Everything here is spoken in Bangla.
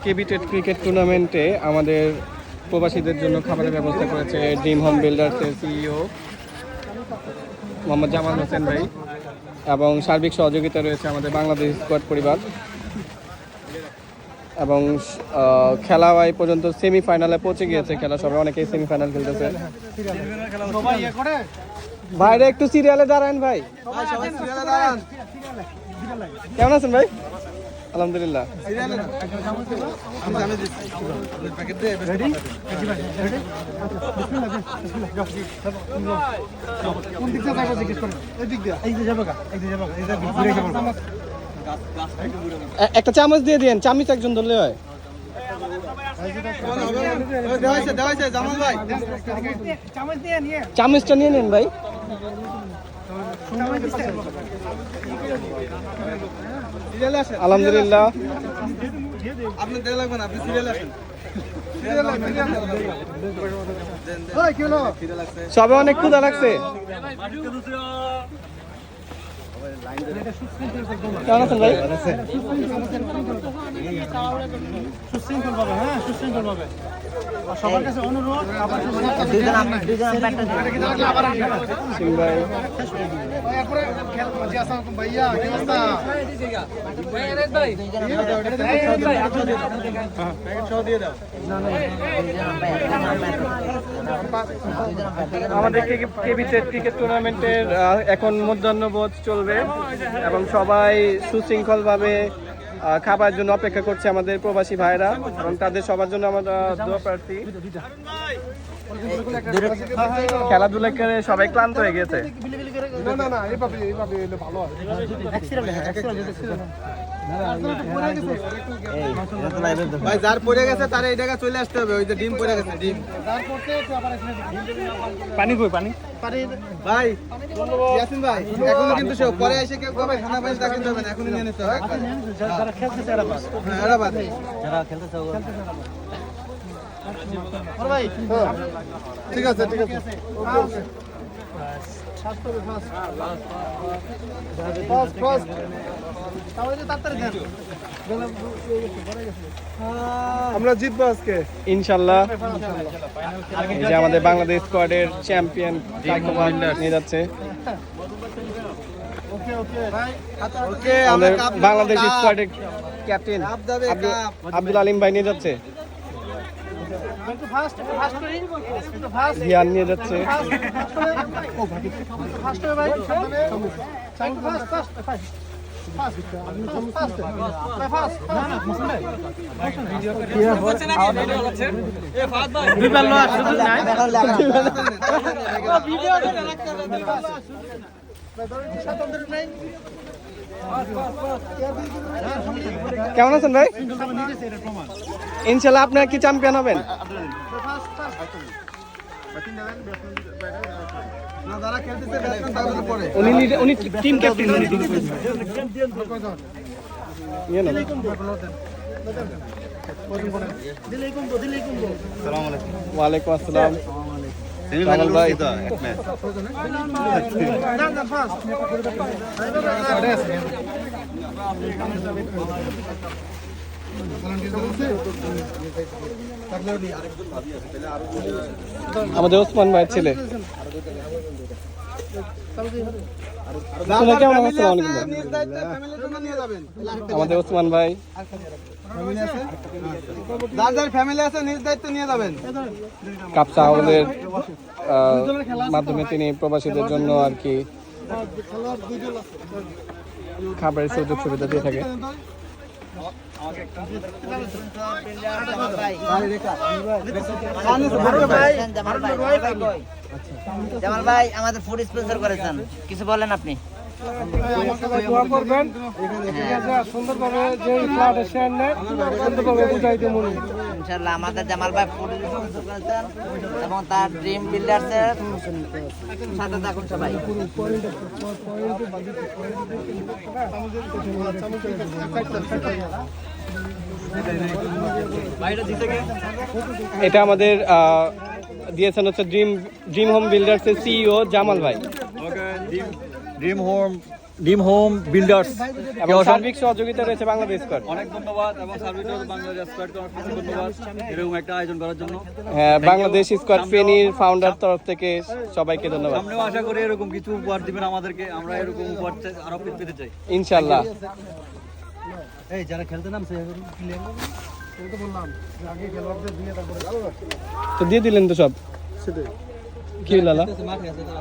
কেবিটেড ক্রিকেট টুর্নামেন্টে আমাদের প্রবাসীদের জন্য খাবারের ব্যবস্থা করেছে ড্রিম হোম বিল্ডার্সের সিইও মোহাম্মদ জামাল হোসেন ভাই এবং সার্বিক সহযোগিতা রয়েছে আমাদের বাংলাদেশ স্কোয়াড পরিবার এবং খেলা এই পর্যন্ত সেমিফাইনালে পৌঁছে গিয়েছে। খেলা সবাই অনেকেই সেমিফাইনাল খেলতেছে। ভাইরা একটু সিরিয়ালে দাঁড়ান ভাই। কেমন আছেন ভাই? আলহামদুলিল্লাহ। একটা চামচ দিয়ে দিন, চামচ একজন ধরলে হয়। চামচটা নিয়ে নেন ভাই। আলহামদুলিল্লাহ। সবে অনেক ক্ষুধা লাগছে। কেমন আছেন ভাই? সুশৃঙ্খল ভাবে, হ্যাঁ সুশৃঙ্খল ভাবে সবার কাছে অনুরোধ। আমাদের কেবিটেড ক্রিকেট টুর্নামেন্টের এখন মধ্যাহ্নভোজ চলবে এবং সবাই সুশৃঙ্খলভাবে খাবার জন্য অপেক্ষা করছে আমাদের প্রবাসী ভাইরা এবং তাদের সবার জন্য আমরা দোয়া প্রার্থী। খেলাধুলা করে সবাই ক্লান্ত হয়ে গেছে। ভাই যার পড়ে গেছে তার এই জায়গা চলে আসতে হবে। ওই যে ডিম পড়ে গেছে, ডিম পানি কই পানি ভাই ইয়াসিন ভাই এখনো কিন্তু সে পরে এসে কেউ কবে খানা পানি তা কিন্তু হবে না, এখনই নিয়ে নিতে হবে। যারা খেলতেছে এরা বাদ, যারা খেলতেছে ভাই ঠিক আছে ঠিক আছে। আমরা জিতবো আজকে ইনশাল্লাহ। এই যে আমাদের বাংলাদেশ স্কোয়াডের চ্যাম্পিয়ন নিয়ে যাচ্ছে আমাদের বাংলাদেশ স্কোয়াডের ক্যাপ্টেন আব্দুল আলিম ভাই নিয়ে যাচ্ছে। ধ্যান নিয়ে যাচ্ছে। কেমন আছেন ভাই? ইনশাল্লাহ আপনারা কি চ্যাম্পিয়ন হবেন? উনি টিম ক্যাপ্টেন। ওয়ালাইকুম আসসালাম। ভাই আমাদের ওসমান ভাইয়ের ছেলে। আমাদের ওসমান ভাই ফ্যামিলি আছে, নিজ দায়িত্ব নিয়ে যাবেন। কাপসা আমাদের মাধ্যমে তিনি প্রবাসীদের জন্য আর কি খাবারের সুযোগ সুবিধা দিয়ে থাকে। জামাল ভাই আমাদের ফুড স্পন্সর করেছেন, কিছু বলেন আপনি? ইনশাআল্লাহ আমাদের জামাল ভাই ফুড স্পন্সর করেছেন এবং তার ড্রিম বিল্ডার্সের সাথে থাকুন সবাই। এটা আমাদের দিয়েছেন হচ্ছে ড্রিম হোম বিল্ডার্সের সিইও জামাল ভাই। Dream home dream home builders এবং সার্বিক সহযোগিতা রয়েছে বাংলাদেশ স্কোয়াড। অনেক ধন্যবাদ এবং সার্ভিস বাংলাদেশ স্কোয়াডকে অনেক ধন্যবাদ এরকম একটা আয়োজন করার জন্য। হ্যাঁ, বাংলাদেশ স্কোয়াড ফেনীর ফাউন্ডার তরফ থেকে সবাইকে ধন্যবাদ। সামনেও আশা করি এরকম কিছু উপহার দিবেন আমাদেরকে, আমরা এরকম উপহার আরো পেতে চাই ইনশাল্লাহ। এই যারা খেলতে নামছে তো দিয়ে দিলেন তো সব কি লালা? মাঠে আছে তারা